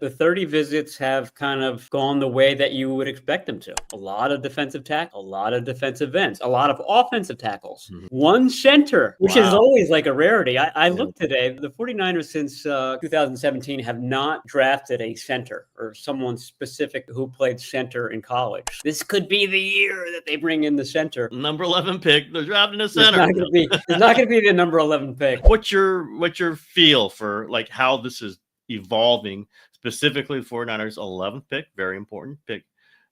The 30 visits have kind of gone the way that you would expect them to. A lot of defensive tackle, a lot of defensive ends, a lot of offensive tackles, one center, which is always like a rarity. I looked today, the 49ers since 2017 have not drafted a center or someone specific who played center in college. This could be the year that they bring in the center. Number 11 pick, they're drafting a center. It's not going to be the number 11 pick. What's your feel for like how this is evolving, specifically the 49ers 11th pick, very important pick,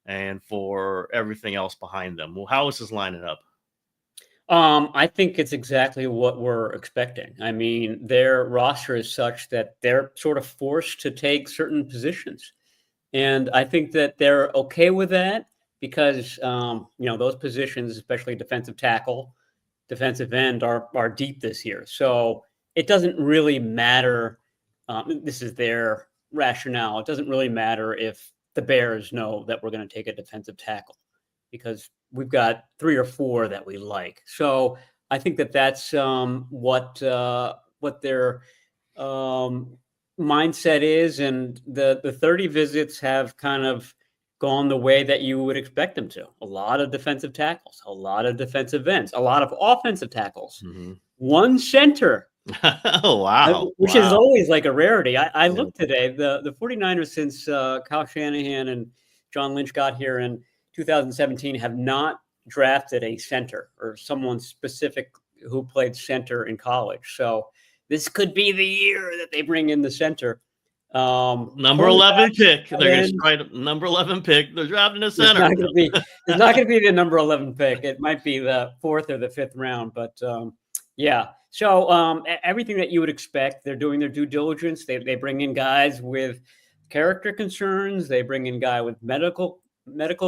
and for everything else behind them? Well, how is this lining up? I think it's exactly what we're expecting. I mean, their roster is such that they're sort of forced to take certain positions. And I think that they're okay with that because, those positions, especially defensive tackle, defensive end, are deep this year. So it doesn't really matter. This is their rationale. It doesn't really matter if the Bears know that we're going to take a defensive tackle because we've got 3 or 4 that we like. So I think that that's what their mindset is. And the 30 visits have kind of gone the way that you would expect them to. A lot of defensive tackles, a lot of defensive ends, a lot of offensive tackles, one center. Oh, wow. Which is always like a rarity. I looked today, the 49ers since Kyle Shanahan and John Lynch got here in 2017 have not drafted a center or someone specific who played center in college. So this could be the year that they bring in the center. Number 11 pick. They're going to try number 11 pick. They're drafting a center. It's not going to be the number 11 pick. It might be the 4th or the 5th round, but yeah. So everything that you would expect, they're doing their due diligence. They bring in guys with character concerns. They bring in guy with medical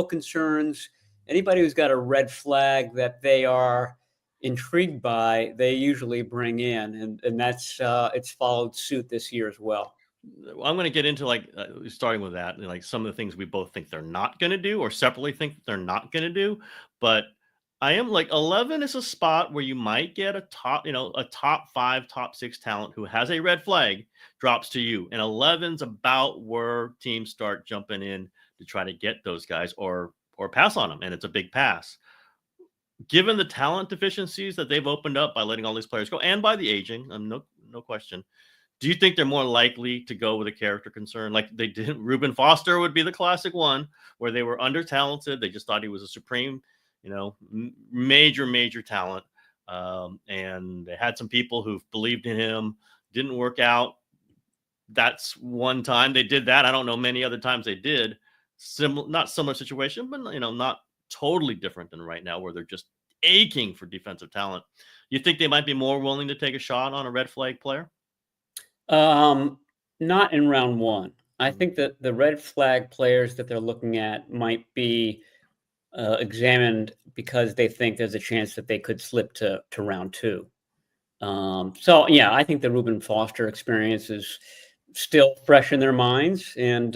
concerns. Anybody who's got a red flag that they are intrigued by, they usually bring in, and that's it's followed suit this year as well. I'm going to get into starting with that, like some of the things we both think they're not going to do, or separately think they're not going to do, but. I am like 11 is a spot where you might get a top 5, top 6 talent who has a red flag drops to you. And 11's about where teams start jumping in to try to get those guys or pass on them. And it's a big pass. Given the talent deficiencies that they've opened up by letting all these players go and by the aging, no question. Do you think they're more likely to go with a character concern like they did? Reuben Foster would be the classic one where they were under talented. They just thought he was a supreme major talent. And they had some people who believed in him, didn't work out. That's one time they did that. I don't know many other times they did. Not similar situation, but not totally different than right now where they're just aching for defensive talent. You think they might be more willing to take a shot on a red flag player? Not in round 1. I think that the red flag players that they're looking at might be examined because they think there's a chance that they could slip to round 2. So yeah, I think the Reuben Foster experience is still fresh in their minds, and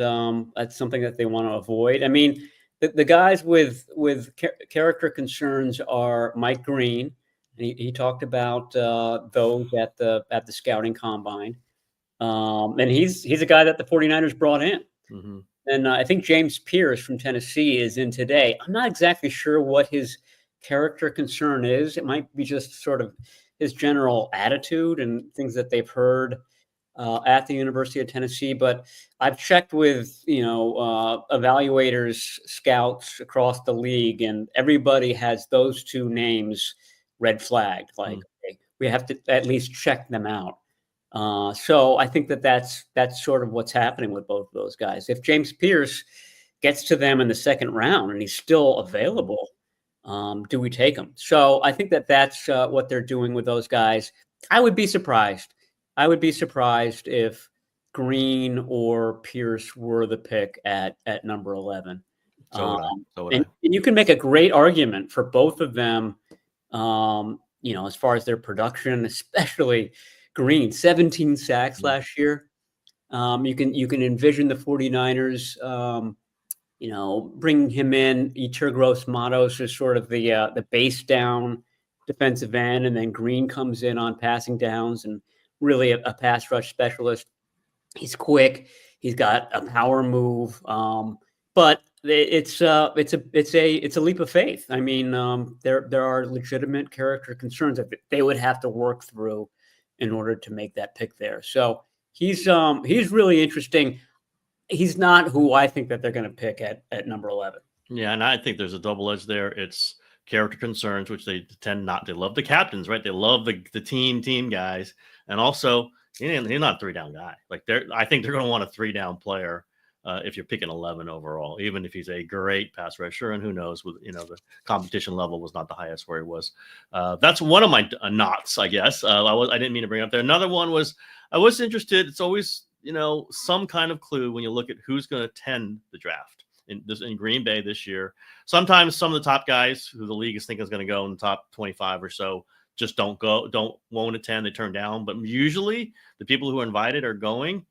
that's something that they want to avoid. I mean, the guys with character concerns are Mike Green. He talked about those at the scouting combine, and he's a guy that the 49ers brought in. And I think James Pierce from Tennessee is in today. I'm not exactly sure what his character concern is. It might be just sort of his general attitude and things that they've heard at the University of Tennessee. But I've checked with, evaluators, scouts across the league, and everybody has those 2 names red flagged. Like, okay, we have to at least check them out. So I think that's sort of what's happening with both of those guys. If James Pierce gets to them in the 2nd round and he's still available, do we take him? So I think that's what they're doing with those guys. I would be surprised. If Green or Pierce were the pick at number 11. And you can make a great argument for both of them, as far as their production, especially Green, 17 sacks last year. You can envision the 49ers, bringing him in. Yetur Gross-Matos is sort of the base down defensive end, and then Green comes in on passing downs and really a pass rush specialist. He's quick. He's got a power move, but it's a leap of faith. I mean, there are legitimate character concerns that they would have to work through in order to make that pick there. So he's really interesting. He's not who I think that they're going to pick at number 11. Yeah, and I think there's a double edge there. It's character concerns, which they tend not. They love the captains, right? They love the team guys, and also he's not a 3-down guy. Like I think they're going to want a 3-down player if you're picking 11 overall, even if he's a great pass rusher. And who knows, with the competition level was not the highest where he was. That's one of my knots, I guess. I didn't mean to bring up there. Another one was I was interested. It's always some kind of clue when you look at who's going to attend the draft in Green Bay this year. Sometimes some of the top guys who the league is thinking is going to go in the top 25 or so just won't attend. They turn down. But usually the people who are invited are going.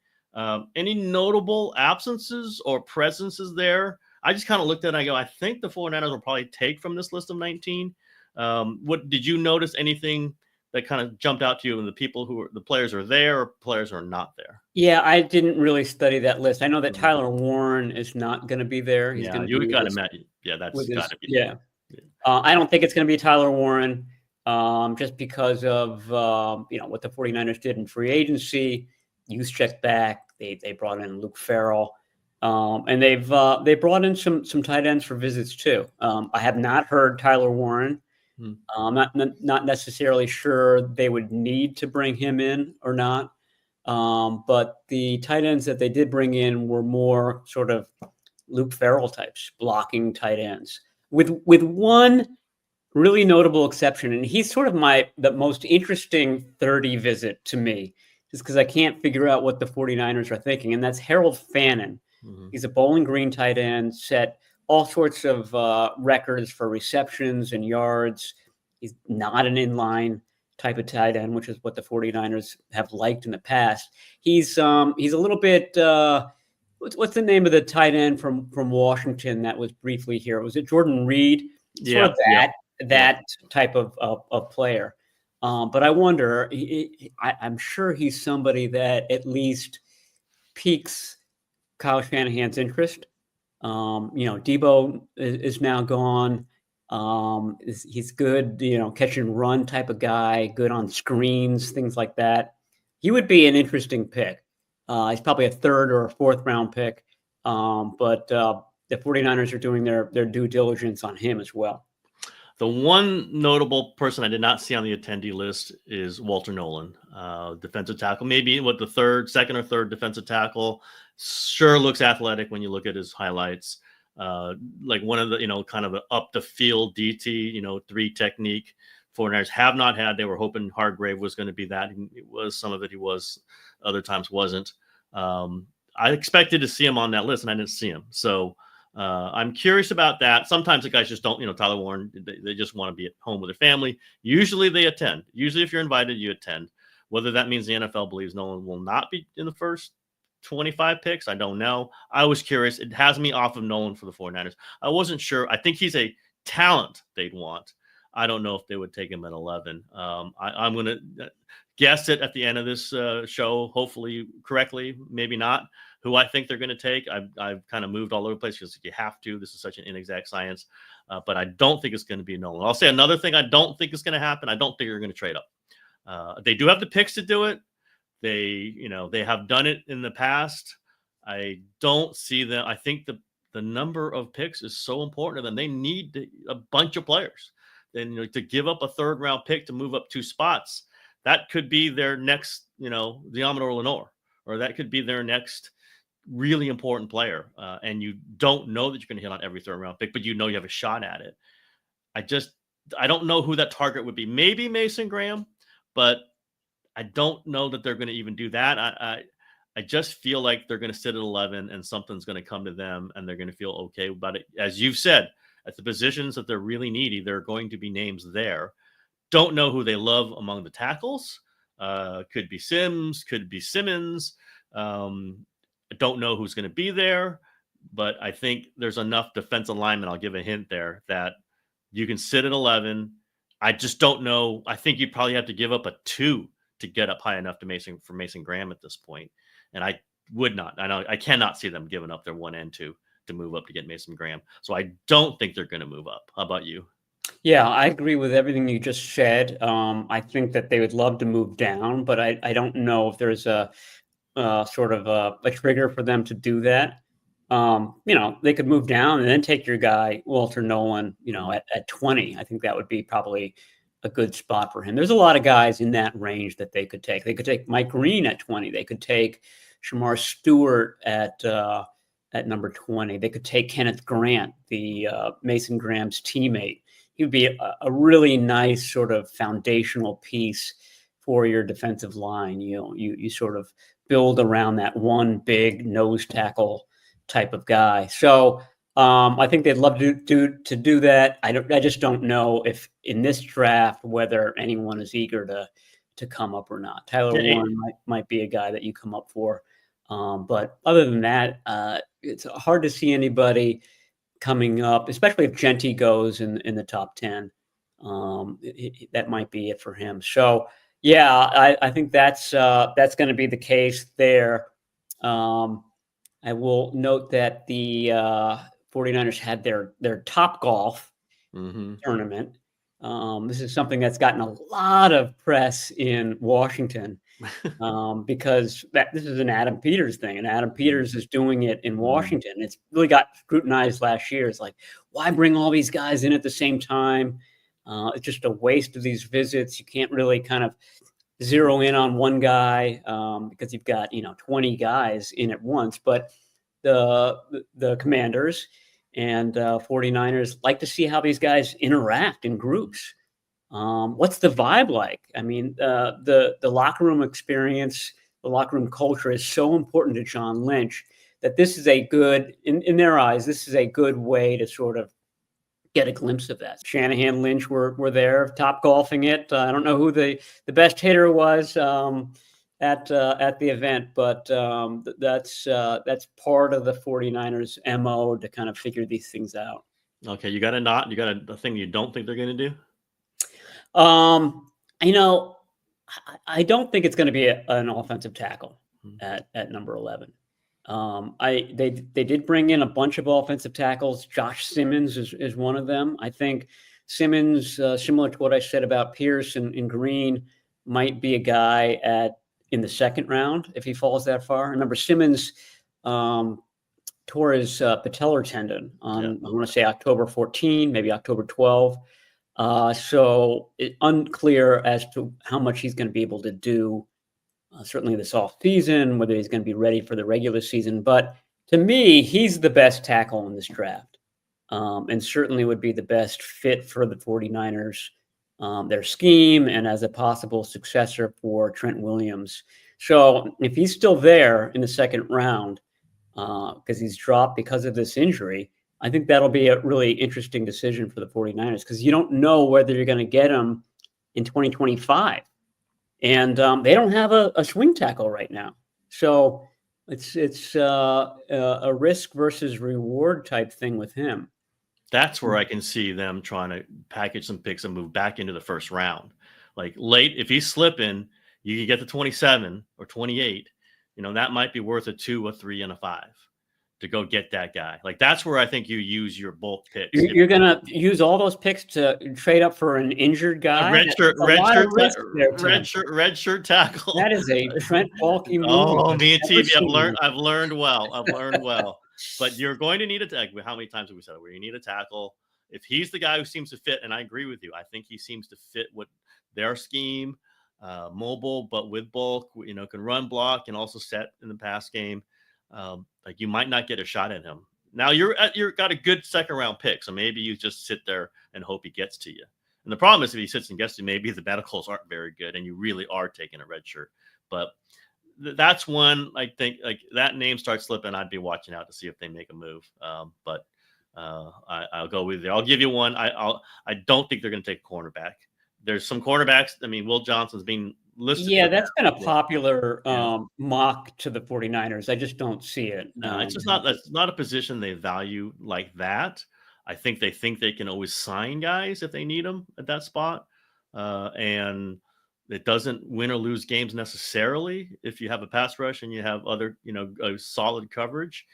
Any notable absences or presences there? I just kind of looked at it and I go, I think the 49ers will probably take from this list of 19. What did you notice anything that kind of jumped out to you, and the players are there or players are not there? Yeah, I didn't really study that list. I know that Tyler Warren is not going to be there. He's going to you got to imagine. Yeah, that's got to be. Yeah. I don't think it's going to be Tyler Warren just because of, what the 49ers did in free agency. Juszczyk back. They brought in Luke Farrell. And they brought in some tight ends for visits too. I have not heard Tyler Warren. I'm not necessarily sure they would need to bring him in or not. But the tight ends that they did bring in were more sort of Luke Farrell types, blocking tight ends, with one really notable exception. And he's sort of the most interesting 30 visit to me, just because I can't figure out what the 49ers are thinking. And that's Harold Fannin. Mm-hmm. He's a Bowling Green tight end, set all sorts of records for receptions and yards. He's not an inline type of tight end, which is what the 49ers have liked in the past. He's a little bit what's the name of the tight end from Washington that was briefly here? Was it Jordan Reed? Sort of that type of player. But I wonder, I'm sure he's somebody that at least piques Kyle Shanahan's interest. Debo is now gone. He's good, catch and run type of guy, good on screens, things like that. He would be an interesting pick. He's probably a 3rd or a 4th round pick. But the 49ers are doing their due diligence on him as well. The one notable person I did not see on the attendee list is Walter Nolan, defensive tackle. Maybe the second or third defensive tackle. Sure looks athletic when you look at his highlights. Like one of the, kind of an up the field DT, 3 technique 49ers have not had. They were hoping Hargrave was going to be that. It was some of it. He was, other times wasn't. I expected to see him on that list and I didn't see him. So I'm curious about that. Sometimes the guys just don't, Tyler Warren, they just want to be at home with their family. Usually they attend. Usually if you're invited, you attend. Whether that means the NFL believes Nolan will not be in the first 25 picks, I don't know. I was curious. It has me off of Nolan for the 49ers. I wasn't sure. I think he's a talent they'd want. I don't know if they would take him at 11. I'm going to guess it at the end of this show, hopefully correctly, maybe not, who I think they're going to take. I've kind of moved all over the place because you have to. This is such an inexact science. But I don't think it's going to be Nolan. I'll say another thing I don't think is going to happen. I don't think they're going to trade up. They do have the picks to do it. They have done it in the past. I don't see them. I think the number of picks is so important to them. They need a bunch of players. Then to give up a 3rd round pick to move up 2 spots, that could be their next, Diamador Lenore, or that could be their next really important player. And you don't know that you're going to hit on every 3rd round pick, but you have a shot at it. I don't know who that target would be. Maybe Mason Graham, but I don't know that they're going to even do that. I just feel like they're going to sit at 11 and something's going to come to them and they're going to feel okay about it. As you've said, at the positions that they're really needy, there are going to be names there. Don't know who they love among the tackles. Could be Sims, could be Simmons. I don't know who's going to be there, but I think there's enough defensive linemen. I'll give a hint there that you can sit at 11. I just don't know. I think you probably have to give up a 2 to get up high enough for Mason Graham at this point. And I would not. I know I cannot see them giving up their 1 and 2 to move up to get Mason Graham. So I don't think they're going to move up. How about you? Yeah, I agree with everything you just said. I think that they would love to move down, but I don't know if there's a sort of a trigger for them to do that. They could move down and then take your guy, Walter Nolan, at 20. I think that would be probably a good spot for him. There's a lot of guys in that range that they could take. They could take Mike Green at 20. They could take Shamar Stewart at number 20. They could take Kenneth Grant, the Mason Graham's teammate. He would be a really nice sort of foundational piece for your defensive line. You sort of build around that one big nose tackle type of guy. So I think they'd love to do that. I just don't know if in this draft whether anyone is eager to come up or not. Tyler Warren might be a guy that you come up for, but other than that, it's hard to see anybody coming up, especially if Junkie goes in the top 10. That might be it for him. So yeah, I think that's going to be the case there. I will note that the 49ers had their Top Golf tournament. This is something that's gotten a lot of press in Washington because this is an Adam Peters thing, and Adam Peters is doing it in Washington. It's really got scrutinized last year. It's like, why bring all these guys in at the same time? It's just a waste of these visits. You can't really kind of zero in on one guy because you've got 20 guys in at once. But the Commanders and 49ers like to see how these guys interact in groups. What's the vibe like? I mean, the locker room experience, the locker room culture is so important to John Lynch that this is a good, in their eyes, this is a good way to sort of get a glimpse of that. Shanahan, Lynch were there, top golfing it. I don't know who the best hitter was at the event, but that's part of the 49ers MO to kind of figure these things out. Okay, you got a thing you don't think they're going to do? I don't think it's going to be an offensive tackle at number 11. They did bring in a bunch of offensive tackles. Josh Simmons is one of them. I think Simmons, similar to what I said about Pierce and Green, might be a guy in the second round if he falls that far. Remember, Simmons tore his patellar tendon on, I want to say October 14, maybe October 12. So it's unclear as to how much he's going to be able to do, certainly this off season, whether he's going to be ready for the regular season. But to me, he's the best tackle in this draft, and certainly would be the best fit for the 49ers, their scheme, and as a possible successor for Trent Williams. So if he's still there in the second round, because he's dropped because of this injury, I think that'll be a really interesting decision for the 49ers because you don't know whether you're going to get him in 2025. And they don't have a swing tackle right now. So it's a risk versus reward type thing with him. That's where I can see them trying to package some picks and move back into the first round. Like late, if he's slipping, you can get to 27 or 28. That might be worth a 2, a 3, and a 5 to go get that guy. Like that's where I think you use your bulk picks. You're going to use all those picks to trade up for an injured guy. Red shirt tackle. That is a Trent Baalke move. Oh, me and TV, I've learned well. But you're going to need a tackle. How many times have we said it? Where you need a tackle. If he's the guy who seems to fit, and I agree with you, I think he seems to fit with their scheme, mobile, but with bulk, can run, block, and also set in the pass game. Like you might not get a shot at him. Now you're got a good second round pick, so maybe you just sit there and hope he gets to you. And the problem is if he sits and gets to you, maybe the medicals aren't very good, and you really are taking a red shirt. But that's one I think like that name starts slipping. I'd be watching out to see if they make a move. But I'll go with you. I'll give you one. I don't think they're going to take a cornerback. There's some cornerbacks. I mean, Will Johnson's being listed. Yeah, that's been a popular mock to the 49ers. I just don't see it. No, it's just not. That's not a position they value like that. I think they can always sign guys if they need them at that spot. And It doesn't win or lose games necessarily if you have a pass rush and you have other, solid coverage.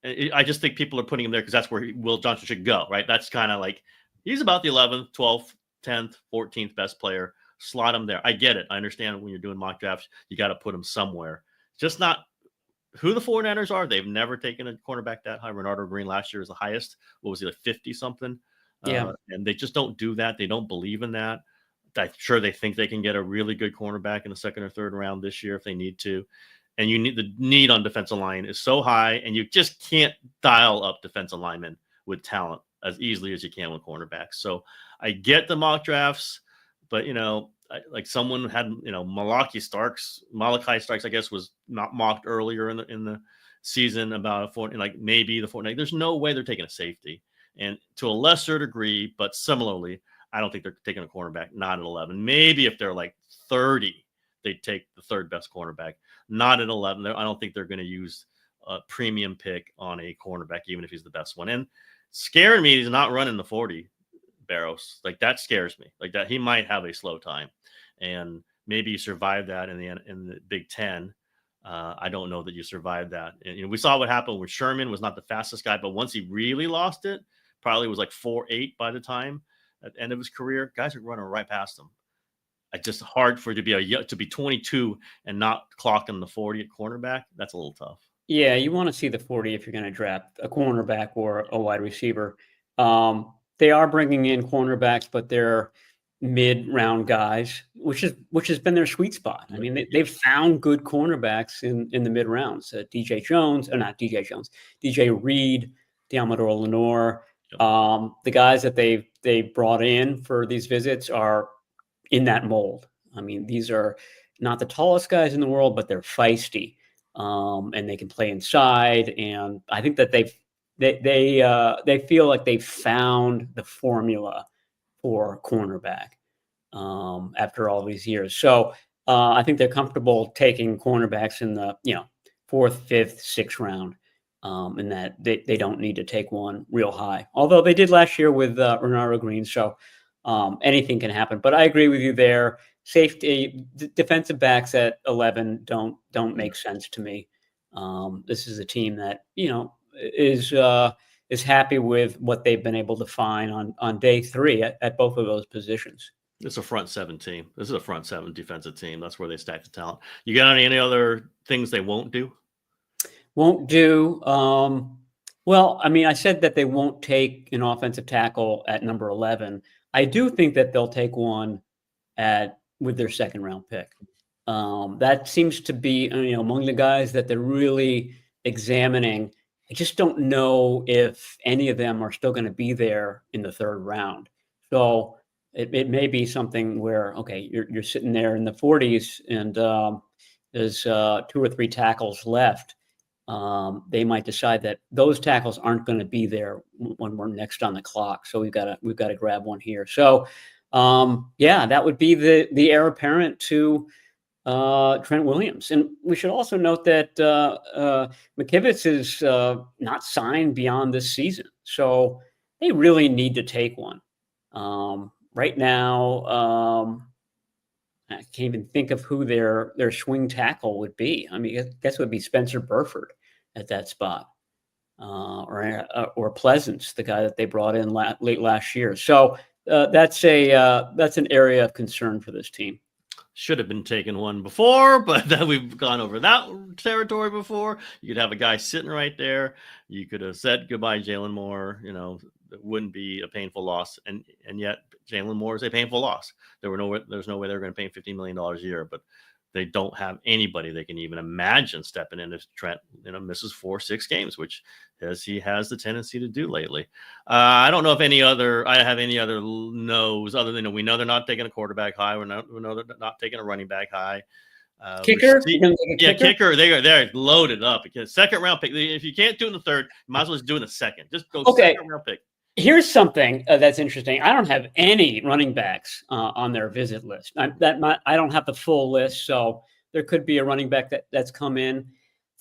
I just think people are putting him there because that's where Will Johnson should go, right? That's kind of like he's about the 11th, 12th, 10th, 14th best player. Slot him there. I get it. I understand when you're doing mock drafts, you got to put him somewhere. Just not who the 49ers are. They've never taken a cornerback that high. Renardo Green last year was the highest. What was he, like 50 something? Yeah. And they just don't do that. They don't believe in that. I'm sure they think they can get a really good cornerback in the second or third round this year if they need to. And the need on defensive line is so high, and you just can't dial up defensive linemen with talent as easily as you can with cornerbacks. So I get the mock drafts, but like someone had Malachi Starks, I guess, was not mocked earlier in the season about like maybe the Fortnite. There's no way they're taking a safety, and to a lesser degree, but similarly, I don't think they're taking a cornerback, not at 11. Maybe if they're like 30, they'd take the third best cornerback, not at 11. I don't think they're going to use a premium pick on a cornerback, even if he's the best one. And scaring me, he's not running the 40 Barrows. Like that scares me. Like that he might have a slow time, and maybe you survive that in the Big Ten. I don't know that you survived that. And, we saw what happened when Sherman was not the fastest guy, but once he really lost it, probably was like 4.8 by the time at the end of his career. Guys are running right past him. It's just hard for it to be 22 and not clocking the 40 at cornerback. That's a little tough. Yeah, you want to see the 40 if you're going to draft a cornerback or a wide receiver. They are bringing in cornerbacks, but they're mid-round guys, which has been their sweet spot. I mean, they've found good cornerbacks in the mid-rounds. DJ Reed, Deommodore Lenoir. The guys that they brought in for these visits are in that mold. I mean, these are not the tallest guys in the world, but they're feisty, and they can play inside. And I think that they feel like they've found the formula for cornerback after all these years. So I think they're comfortable taking cornerbacks in the 4th, 5th, 6th round. And that they don't need to take one real high, although they did last year with Renardo Green. So anything can happen. But I agree with you there. Safety, defensive backs at 11 don't make sense to me. This is a team that is happy with what they've been able to find on day 3 at both of those positions. It's a front 7 team. This is a front 7 defensive team. That's where they stack the talent. You got any other things they won't do? Won't do. Well, I mean, I said that they won't take an offensive tackle at number 11. I do think that they'll take one with their second round pick. That seems to be among the guys that they're really examining. I just don't know if any of them are still going to be there in the 3rd round. So it may be something where, okay, you're sitting there in the 40s and there's 2 or 3 tackles left. They might decide that those tackles aren't going to be there when we're next on the clock. So we've got to grab one here. So that would be the heir apparent to Trent Williams. And we should also note that McKivitz is not signed beyond this season. So they really need to take one. Right now, I can't even think of who their swing tackle would be. I mean, I guess it would be Spencer Burford at that spot, or Pleasance, the guy that they brought in late last year. So that's an area of concern for this team. Should have been taken one before, but we've gone over that territory before. You could have a guy sitting right there. You could have said goodbye, Jalen Moore. It wouldn't be a painful loss, and yet Jalen Moore is a painful loss. There's no way they're going to pay him $15 million a year, but they don't have anybody they can even imagine stepping in if Trent misses 4-6 games, which he has the tendency to do lately. I don't know if I have any other no's other than we know they're not taking a quarterback high. We know they're not taking a running back high. Kicker? Kicker. They're loaded up because 2nd round pick. If you can't do it in the 3rd, you might as well just do it in the 2nd. Just go 2nd round pick. Here's something that's interesting. I don't have any running backs on their visit list. I don't have the full list, so there could be a running back that's come in.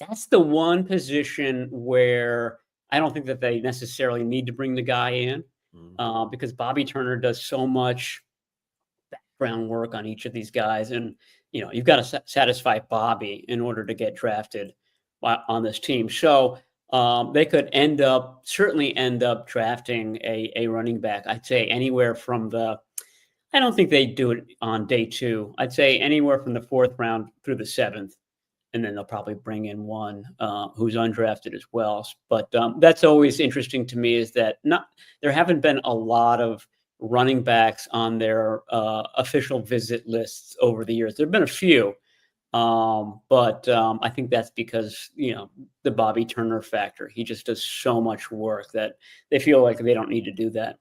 That's the one position where I don't think that they necessarily need to bring the guy in because Bobby Turner does so much groundwork on each of these guys, and you've got to satisfy Bobby in order to get drafted on this team. So they could certainly end up drafting a running back. I'd say anywhere from I don't think they do it on day 2. I'd say anywhere from the 4th round through the 7th, and then they'll probably bring in one who's undrafted as well. But that's always interesting to me, is that there haven't been a lot of running backs on their official visit lists over the years. There have been a few, but I think that's because the Bobby Turner factor. He just does so much work that they feel like they don't need to do that.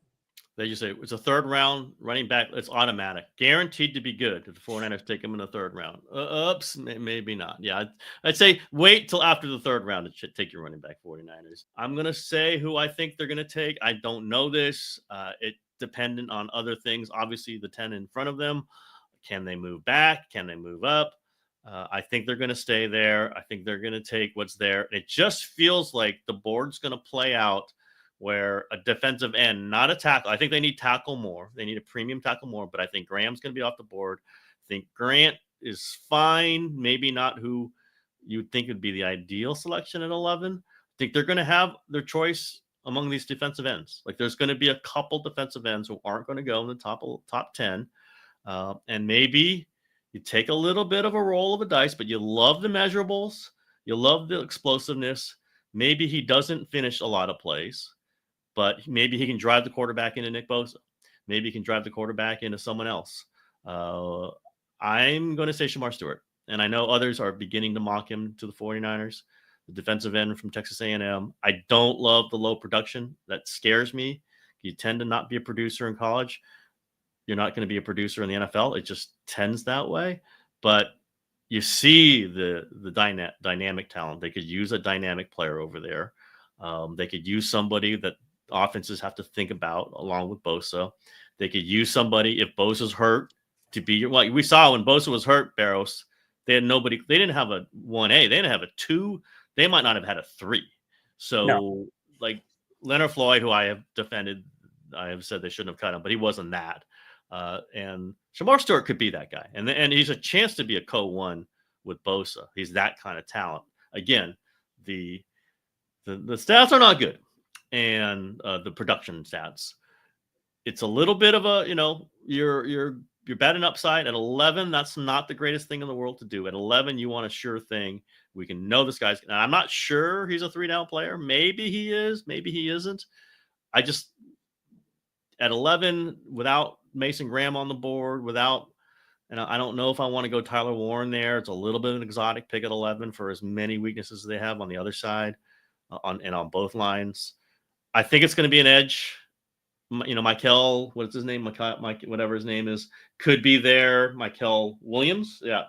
They just say it's a 3rd round running back. It's automatic, guaranteed to be good if the 49ers take him in the 3rd round. Oops, maybe not. Yeah, I'd say wait till after the 3rd round to take your running back, 49ers. I'm going to say who I think they're going to take. I don't know this. It dependent on other things. Obviously, the 10 in front of them. Can they move back? Can they move up? I think they're going to stay there. I think they're going to take what's there. It just feels like the board's going to play out where a defensive end, not a tackle. I think they need tackle more. They need a premium tackle more, but I think Graham's going to be off the board. I think Grant is fine. Maybe not who you would think would be the ideal selection at 11. I think they're going to have their choice among these defensive ends. Like there's going to be a couple defensive ends who aren't going to go in the top 10. And maybe you take a little bit of a roll of the dice, but you love the measurables. You love the explosiveness. Maybe he doesn't finish a lot of plays, but maybe he can drive the quarterback into Nick Bosa. Maybe he can drive the quarterback into someone else. I'm going to say Shamar Stewart. And I know others are beginning to mock him to the 49ers, the defensive end from Texas A&M. I don't love the low production. That scares me. You tend to not be a producer in college. You're not going to be a producer in the NFL. It just tends that way. But you see the dynamic talent. They could use a dynamic player over there. They could use somebody that offenses have to think about along with Bosa. They could use somebody if Bosa's hurt to be like we saw when Bosa was hurt, Barros. They had nobody. They didn't have a 1A. They didn't have a 2. They might not have had a 3. So like Leonard Floyd, who I have defended, I have said they shouldn't have cut him, but he wasn't that. And Shamar Stewart could be that guy. And he's a chance to be a co-1 with Bosa. He's that kind of talent. Again, the stats are not good. And the production stats. It's a little bit of a, you're batting upside at 11. That's not the greatest thing in the world to do. At 11, you want a sure thing. We can know this guy's. And I'm not sure he's a 3-down player. Maybe he is. Maybe he isn't. At 11, without Mason Graham on the board, and I don't know if I want to go Tyler Warren there. It's a little bit of an exotic pick at 11 for as many weaknesses as they have on the other side, on both lines. I think it's going to be an edge. Mykel, what's his name? Mike, whatever his name is, could be there. Mykel Williams. Yeah,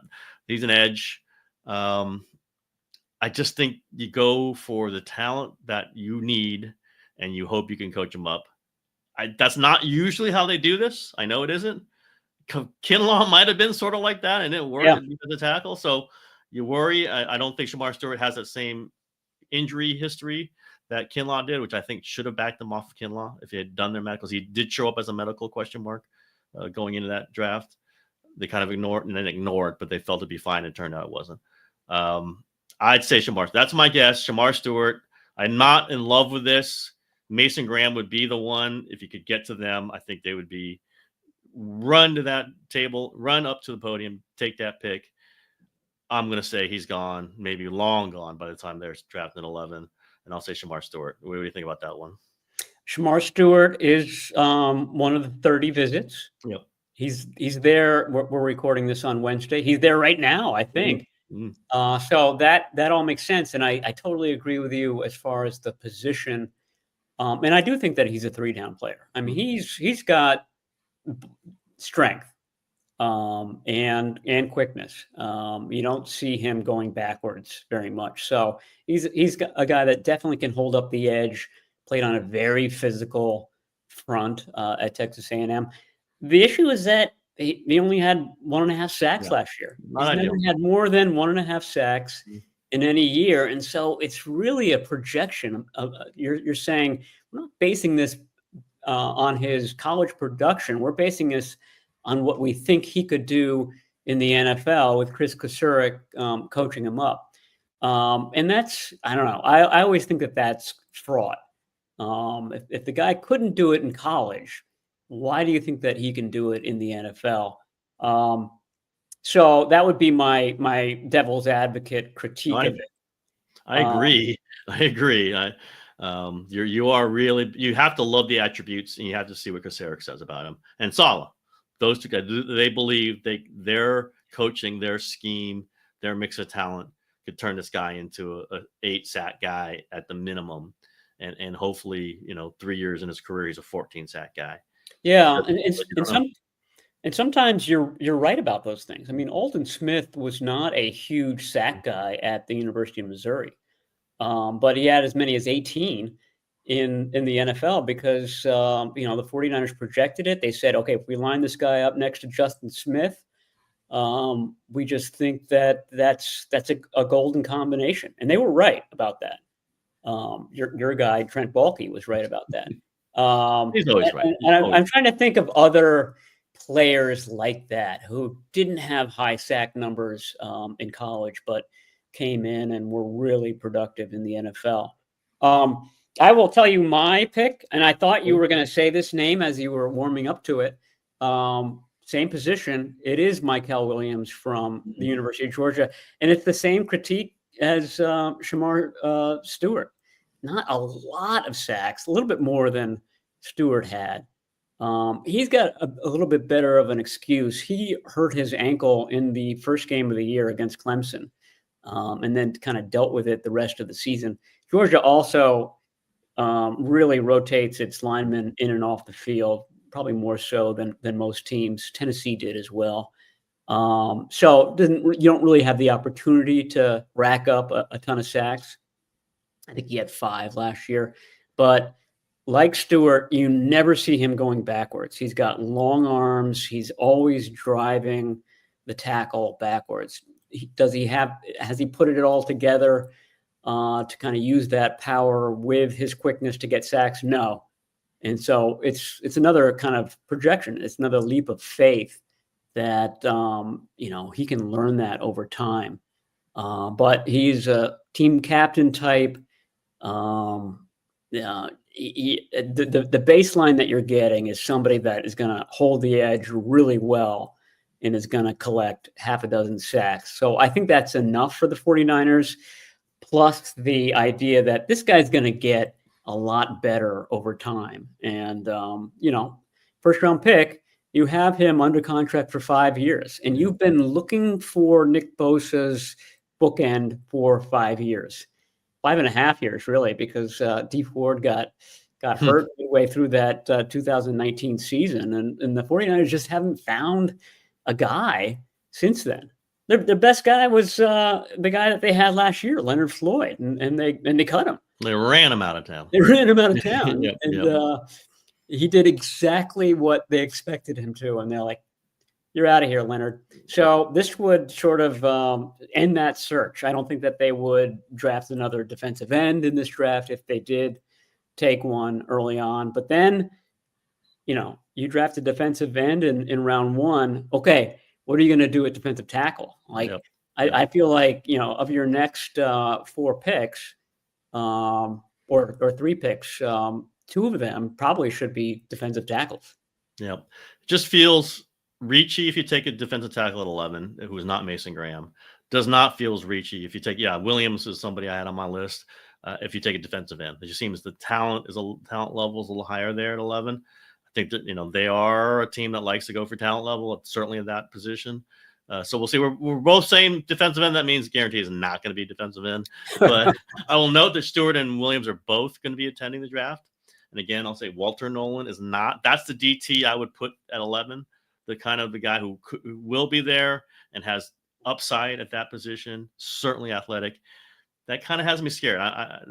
he's an edge. I just think you go for the talent that you need and you hope you can coach them up. That's not usually how they do this. I know it isn't. Kinlaw might have been sort of like that and it worked as a tackle. So you worry. I don't think Shamar Stewart has that same injury history that Kinlaw did, which I think should have backed them off of Kinlaw if he had done their medicals. He did show up as a medical question mark going into that draft. They kind of ignored, but they felt it'd be fine. It turned out it wasn't. I'd say Shamar. That's my guess. Shamar Stewart. I'm not in love with this. Mason Graham would be the one. If you could get to them, I think they would be run to that table, run up to the podium, take that pick. I'm going to say he's gone, maybe long gone by the time they're drafted 11. And I'll say Shamar Stewart. What do you think about that one? Shamar Stewart is one of the 30 visits. Yep. He's there. We're recording this on Wednesday. He's there right now, I think. Mm-hmm. So that all makes sense. And I totally agree with you as far as the position. And I do think that he's a 3-down player. I mean, he's got strength and quickness. You don't see him going backwards very much. So he's a guy that definitely can hold up the edge. Played on a very physical front at Texas A&M. The issue is that he only had 1.5 sacks last year. He's never had more than 1.5 sacks in any year, and so it's really a projection. You're saying we're not basing this on his college production. We're basing this on what we think he could do in the NFL with Chris Kasurik coaching him up. And that's, I don't know. I always think that that's fraud. If the guy couldn't do it in college, why do you think that he can do it in the NFL? So that would be my devil's advocate critique of it. I agree. I agree. You are really, you have to love the attributes, and you have to see what Kasurik says about him. And Saleh, those two guys, they believe their coaching, their scheme, their mix of talent could turn this guy into a 8-sack guy at the minimum. And hopefully, 3 years in his career, he's a 14-sack guy. Yeah. And sometimes you're right about those things. I mean, Aldon Smith was not a huge sack guy at the University of Missouri, but he had as many as 18 in the NFL because the 49ers projected it. They said, okay, if we line this guy up next to Justin Smith, we just think that's a golden combination, and they were right about that. Your guy Trent Baalke was right about that. He's always right. And I'm trying to think of other players like that who didn't have high sack numbers in college, but came in and were really productive in the NFL. I will tell you my pick, and I thought you were going to say this name as you were warming up to it. Same position. It is Mykel Williams from the University of Georgia, and it's the same critique as Shamar Stewart. Not a lot of sacks, a little bit more than Stewart had. He's got a little bit better of an excuse. He hurt his ankle in the first game of the year against Clemson, and then kind of dealt with it the rest of the season. Georgia also really rotates its linemen in and off the field, probably more so than most teams. Tennessee did as well. So you don't really have the opportunity to rack up a ton of sacks. I think he had 5 last year, but like Stewart, you never see him going backwards. He's got long arms. He's always driving the tackle backwards. Has he put it all together to kind of use that power with his quickness to get sacks? No. And so it's another kind of projection. It's another leap of faith that, he can learn that over time. But he's a team captain type. The baseline that you're getting is somebody that is going to hold the edge really well and is going to collect half a dozen sacks. So I think that's enough for the 49ers, plus the idea that this guy's going to get a lot better over time. And, first round pick, you have him under contract for 5 years, and you've been looking for Nick Bosa's bookend for 5 years. 5.5 years, really, because D Ford got hurt midway through that 2019 season, and the 49ers just haven't found a guy since then. The best guy was the guy that they had last year, Leonard Floyd, and they cut him. They ran him out of town. Yep. He did exactly what they expected him to, and they're like, "You're out of here, Leonard." So this would sort of end that search. I don't think that they would draft another defensive end in this draft if they did take one early on. But then, you draft a defensive end in round 1. Okay, what are you going to do at defensive tackle? I feel like, of your next 4 picks or 3 picks, 2 of them probably should be defensive tackles. Yeah, it just feels reachy if you take a defensive tackle at 11, who is not Mason Graham. Does not feel as reachy if you take, Williams is somebody I had on my list. If you take a defensive end, it just seems the talent level is a little higher there at 11. I think that, they are a team that likes to go for talent level, certainly in that position. So we'll see. We're both saying defensive end. That means guarantee is not going to be defensive end. But I will note that Stewart and Williams are both going to be attending the draft. And again, I'll say Walter Nolan is not. That's the DT I would put at 11. The kind of the guy who will be there and has upside at that position, certainly athletic. That kind of has me scared. I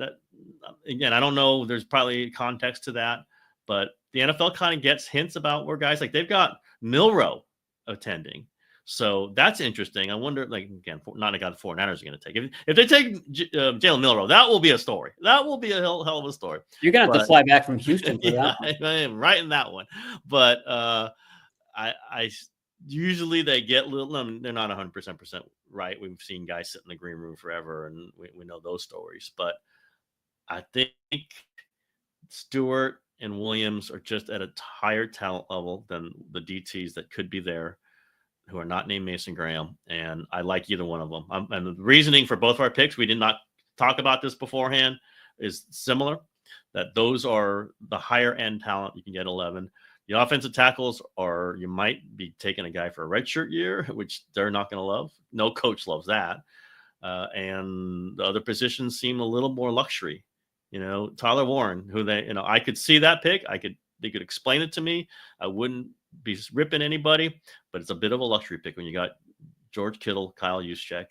don't know. There's probably context to that, but the NFL kind of gets hints about where guys, like they've got Milroe attending. So that's interesting. I wonder, again, not a guy the 49ers are going to take. If they take Jalen Milroe, that will be a story. That will be a hell of a story. You're going to have to fly back from Houston for that one. I am right in that one. But I usually they get little. I mean, they're not 100% right. We've seen guys sit in the green room forever, and we know those stories. But I think Stewart and Williams are just at a higher talent level than the DTs that could be there, who are not named Mason Graham, and I like either one of them. And the reasoning for both of our picks, we did not talk about this beforehand, is similar. That those are the higher end talent you can get 11. The offensive tackles are, you might be taking a guy for a redshirt year, which they're not going to love. No coach loves that. And the other positions seem a little more luxury. Tyler Warren, who I could see that pick. They could explain it to me. I wouldn't be ripping anybody, but it's a bit of a luxury pick when you got George Kittle, Kyle Juszczyk,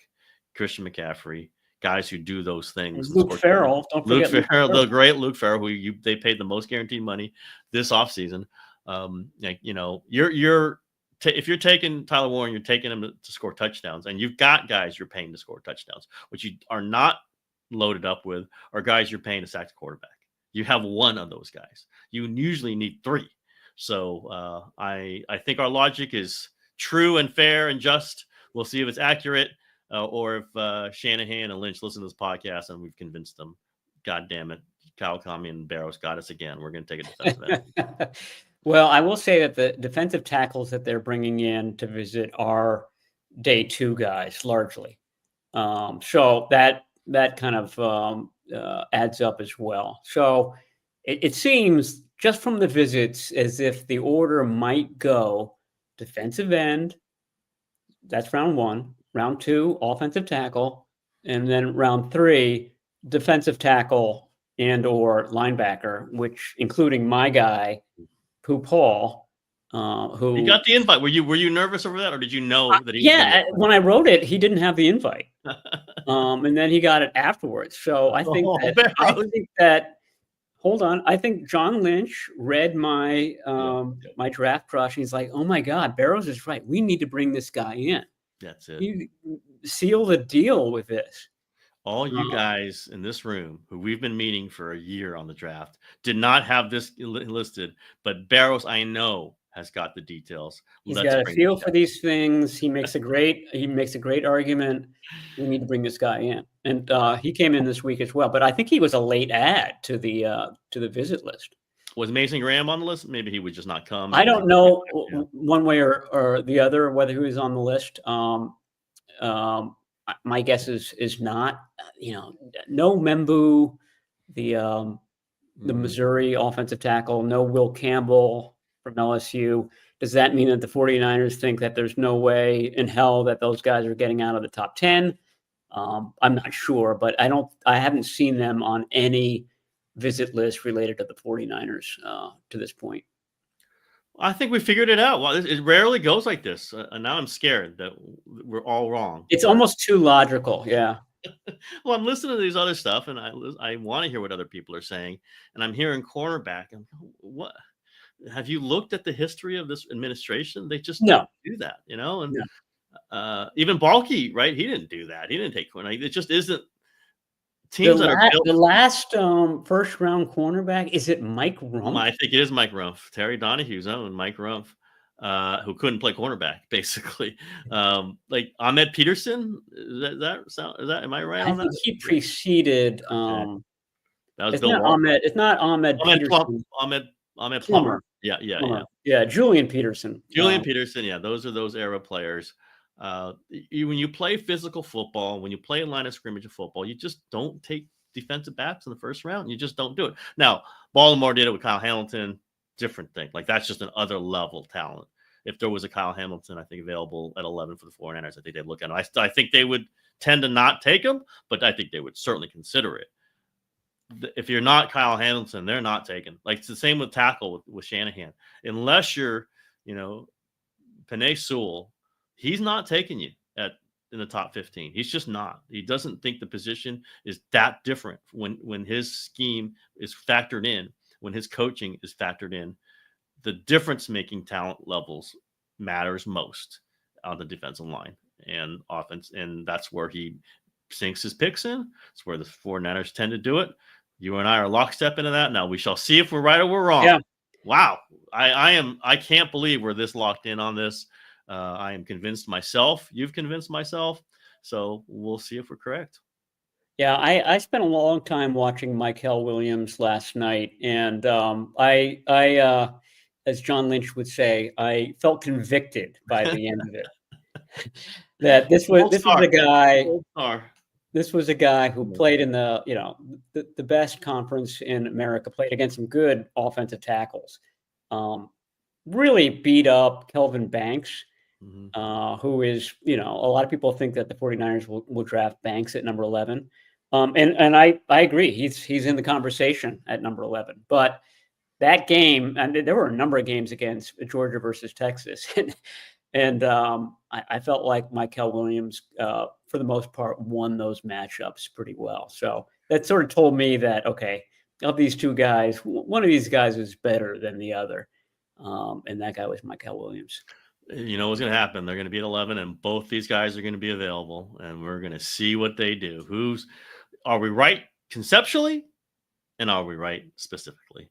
Christian McCaffrey, guys who do those things. Luke Farrell, don't forget Luke Farrell, the great Luke Farrell, who they paid the most guaranteed money this offseason. If you're taking Tyler Warren, you're taking him to score touchdowns, and you've got guys you're paying to score touchdowns. What you are not loaded up with are guys you're paying to sack the quarterback. You have one of those guys. You usually need three. So I think our logic is true and fair and just. We'll see if it's accurate, or if Shanahan and Lynch listen to this podcast and we've convinced them. God damn it, Kyle Kami and Barrows got us again. We're going to take a defensive end. Well, I will say that the defensive tackles that they're bringing in to visit are day two guys largely. So that kind of adds up as well. So it seems just from the visits as if the order might go defensive end. That's round one. Round two, offensive tackle. And then round three, defensive tackle and or linebacker, which including my guy, Paul, who you got the invite. Were you nervous over that, or did you know that he? Yeah, when I wrote it, he didn't have the invite, and then he got it afterwards. So I think that. Hold on, I think John Lynch read my my draft crush, and he's like, "Oh my God, Barrows is right. We need to bring this guy in." That's it. You seal the deal with this. All you guys in this room who we've been meeting for a year on the draft did not have this listed, but Barrows, I know, has got the details. He's got a feel for these things. He makes a great argument. We need to bring this guy in, and he came in this week as well. But I think he was a late add to the visit list. Was Mason Graham on the list? Maybe he would just not come. I don't know one way or the other whether he was on the list. My guess is not. No Membu, the Missouri offensive tackle. No Will Campbell from LSU. Does that mean that the 49ers think that there's no way in hell that those guys are getting out of the top 10? I'm not sure, but I haven't seen them on any visit list related to the 49ers to this point. I think we figured it out. Well, it rarely goes like this. And now I'm scared that we're all wrong. It's almost too logical. Yeah. Well, I'm listening to these other stuff, and I want to hear what other people are saying. And I'm hearing cornerback. And what? Have you looked at the history of this administration? They just don't do that, And even Balky, right? He didn't do that. He didn't take corner. It just isn't. Teams that are built. The last first round cornerback, is it Mike Rumph? I think it is Mike Rumph, Terry Donahue's own Mike Rumph, who couldn't play cornerback basically. Like Ahmed Peterson, is that am I right on that? He preceded. That was it's Bill not Ahmed. It's not Ahmed Peterson. Ahmed Plummer. Yeah. Julian Peterson. Peterson. Yeah, those are those era players. When you play physical football, when you play in line of scrimmage of football, you just don't take defensive backs in the first round. You just don't do it. Now, Baltimore did it with Kyle Hamilton, different thing. Like that's just an other level talent. If there was a Kyle Hamilton, I think available at 11 for the 49ers, I think they'd look at him. I think they would tend to not take him, but I think they would certainly consider it. If you're not Kyle Hamilton, they're not taking. Like it's the same with tackle with Shanahan. Unless you're, Penei Sewell, he's not taking you in the top 15. He's just not. He doesn't think the position is that different when his scheme is factored in, when his coaching is factored in. The difference-making talent levels matters most on the defensive line and offense, and that's where he sinks his picks in. It's where the 49ers tend to do it. You and I are lockstep into that. Now we shall see if we're right or we're wrong. Yeah. Wow. I can't believe we're this locked in on this. I am convinced myself. You've convinced myself. So we'll see if we're correct. Yeah, I spent a long time watching Mykel Williams last night, and as John Lynch would say, I felt convicted by the end of it. That this was a guy. Gold star. This was a guy who played in the best conference in America, played against some good offensive tackles. Really beat up Kelvin Banks, who is, a lot of people think that the 49ers will draft Banks at number 11. And I agree. He's in the conversation at number 11. But that game, and there were a number of games against Georgia versus Texas. And I felt like Mykel Williams, for the most part, won those matchups pretty well. So that sort of told me that, okay, of these two guys, one of these guys is better than the other. And that guy was Mykel Williams. You know what's going to happen? They're going to be at 11, and both these guys are going to be available, and we're going to see what they do. Are we right conceptually, and are we right specifically?